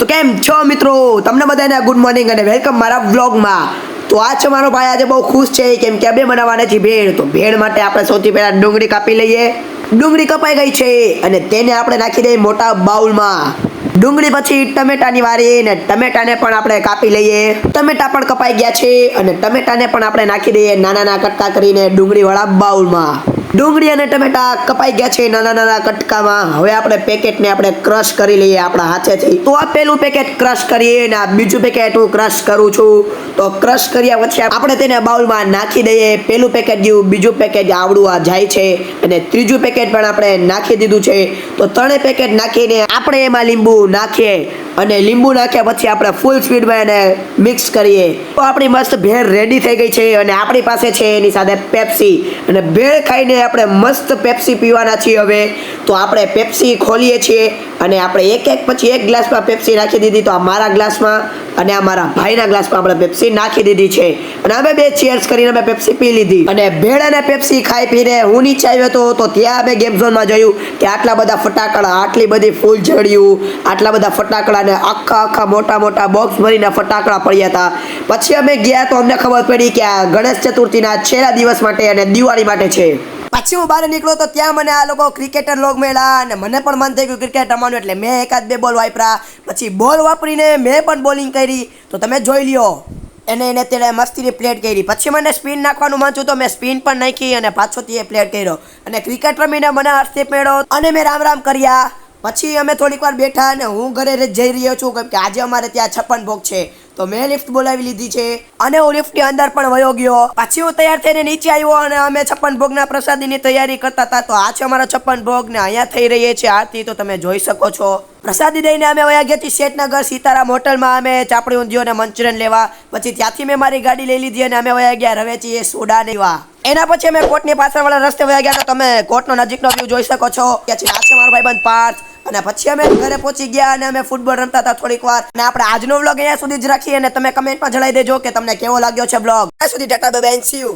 તો કેમ છો મિત્રો, તમને બધાને ગુડ મોર્નિંગ અને વેલકમ મારા વ્લોગમાં। તો આ છે મારો ભાઈ આજે બહુ ખુશ છે કેમ કે બે બનાવવાના છે ભેળ। તો ભેળ માટે આપણે સૌથી પહેલા ડુંગળી કાપી લઈએ। ડુંગળી કપાઈ ગઈ છે અને તેને આપણે નાખી દઈએ મોટા બાઉલમાં। ડુંગળી પછી ટમેટાની વારી ને ટમેટાને પણ આપણે કાપી લઈએ। ટમેટા પણ કપાઈ ગયા છે અને ટમેટાને પણ આપણે નાખી દઈએ નાના નાના કટકા કરીને ડુંગળી વાળા બાઉલમાં। ડુંગળી અને ટમેટા કપાઈ ગયા છે નાના નાના કટકામાં। હવે આપણે પેકેટને આપણે ક્રશ કરી લઈએ આપણા હાથેથી। તો આ પેલું પેકેટ ક્રશ કરીએ અને આ બીજું પેકેટ હું ક્રશ કરું છું। તો ક્રશ કર્યા પછી આપણે તેને બાઉલમાં નાખી દઈએ। પેલું પેકેટ ગયું, બીજું પેકેટ આવડું આ જાય છે અને ત્રીજું પેકેટ પણ આપણે નાખી દીધું છે। તો ત્રણેય પેકેટ નાખીને આપણે એમાં લીંબુ નાખીએ અને લીંબુ નાખ્યા પછી આપણે ફૂલ સ્પીડમાં એને મિક્સ કરીએ। તો આપણી મસ્ત ભેળ રેડી થઈ ગઈ છે અને આપણી પાસે છે એની સાથે પેપ્સી। અને ભેળ ખાઈને આપણે મસ્ત પેપ્સી પીવાના છીએ। હવે તો આપણે પેપ્સી ખોલીએ છીએ અને આપણે એક એક પછી એક ગ્લાસમાં પેપ્સી નાખી દીધી। તો આ મારા ગ્લાસમાં અને આ મારા ભાઈના ગ્લાસમાં આપણે પેપ્સી નાખી દીધી છે અને અમે બે ચીયર્સ કરીને અમે પેપ્સી પી લીધી। અને ભેળ અને પેપ્સી ખાઈ પીને હું નીચે આવ્યો તો ત્યાં અમે ગેમ ઝોનમાં જોયું કે આટલા બધા ફટાકડા, આટલી બધી ફૂલ ઝડિયું, આટલા બધા ફટાકડા ને આખા મોટા મોટા બોક્સ ભરીને ફટાકડા પડ્યા હતા। પછી અમે ગયા તો અમને ખબર પડી કે આ ગણેશ ચતુર્થીના છેલ્લા દિવસ માટે અને દિવાળી માટે છે। પછી હું બહાર નીકળ્યો તો ત્યાં મને આ લોકો ક્રિકેટર લોક મળ્યા અને મને પણ મન થઈ ગયું ક્રિકેટ રમવાનું। એટલે મેં એકાદ બે બોલ વાપરા, પછી બોલ વાપરીને મેં પણ બોલિંગ કરી। તો તમે જોઈ લ્યો એને તેણે મસ્તીની પ્લેટ કરી। પછી મને સ્પિન નાખવાનું મન થયું તો મેં સ્પિન પણ નાખી અને પાછોથી એ પ્લેટ કર્યો અને ક્રિકેટ રમીને મને હસ્તે પડ્યો અને મેં રામ કર્યા। પછી અમે થોડીક વાર બેઠા અને હું ઘરે જઈ રહ્યો છું કેમ કે આજે અમારે ત્યાં 56 ભોગ છે। તો મેં લિફ્ટ બોલાવી લીધી છે અને હું લિફ્ટની અંદર પણ વયો ગયો। પછી હું તૈયાર થઈને નીચે આવ્યો અને અમે 56 ભોગના પ્રસાદીની તૈયારી કરતા હતા। તો આ છે અમારા 56 ભોગ ને અહીંયા થઈ રહી છે આરતી, તો તમે જોઈ શકો છો। પ્રસાદી દઈને અમે વયા ગયા છીએ શેઠનગર સીતારામ હોટલમાં અમે ચાપડી ઊંધિયો અને મંચુરિયન લેવા। પછી ત્યાંથી મેં મારી ગાડી લઈ લીધી અને અમે વયા ગયા રવેચી સોડા લેવા। એના પછી અમે કોર્ટની પાછળવાળા રસ્તે વયા ગયા। તો તમે કોર્ટનો નજીકનો વ્યૂ જોઈ શકો છો। કે છે આ છે મારો ભાઈબંધ પાર્થ। અને પછી અમે ઘરે પહોંચી ગયા અને અમે ફૂટબોલ રમતા હતા થોડીક વાર। અને આપણે આજનો વ્લોગ અહીંયા સુધી જ રાખીએ અને તમે કમેન્ટમાં જણાવી દેજો કે તમને કેવો લાગ્યો છે વ્લોગ। ત્યાં સુધી Tata bye bye, C you.